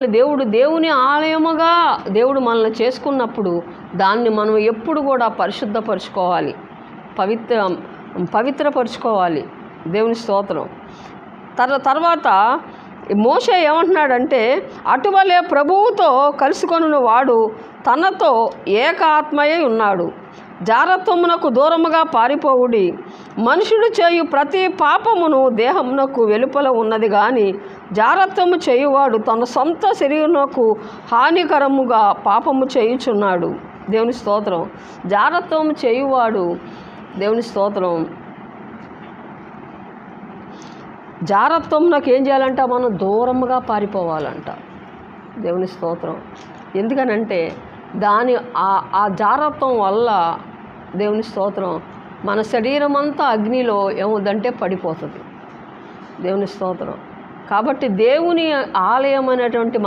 దేవుని ఆలయముగా దేవుడు మనల్ని చేసుకున్నప్పుడు దాన్ని మనం ఎప్పుడు కూడా పరిశుద్ధపరచుకోవాలి, పవిత్రపరచుకోవాలి. దేవుని స్తోత్రం. తర్వాత మోషే ఏమంటున్నాడంటే, అటువలే ప్రభువుతో కలుసుకొనున్న వాడు తనతో ఏక ఆత్మయై ఉన్నాడు. జారత్వమునకు దూరముగా పారిపోవుడి. మనుషుడు చేయు ప్రతి పాపమును దేహమునకు వెలుపల ఉన్నది కానీ జారత్వము చేయువాడు తన సొంత శరీరమునకు హానికరముగా పాపము చేయుచున్నాడు. దేవుని స్తోత్రం. జారత్వము చేయువాడు, దేవుని స్తోత్రం, జారత్వంలోకి ఏం చేయాలంట? మనం దూరముగా పారిపోవాలంట. దేవుని స్తోత్రం. ఎందుకనంటే ఆ జారత్వం వల్ల దేవుని స్తోత్రం మన శరీరం అంతా అగ్నిలో ఏముందంటే పడిపోతుంది. దేవుని స్తోత్రం. కాబట్టి దేవుని ఆలయం అనేటువంటి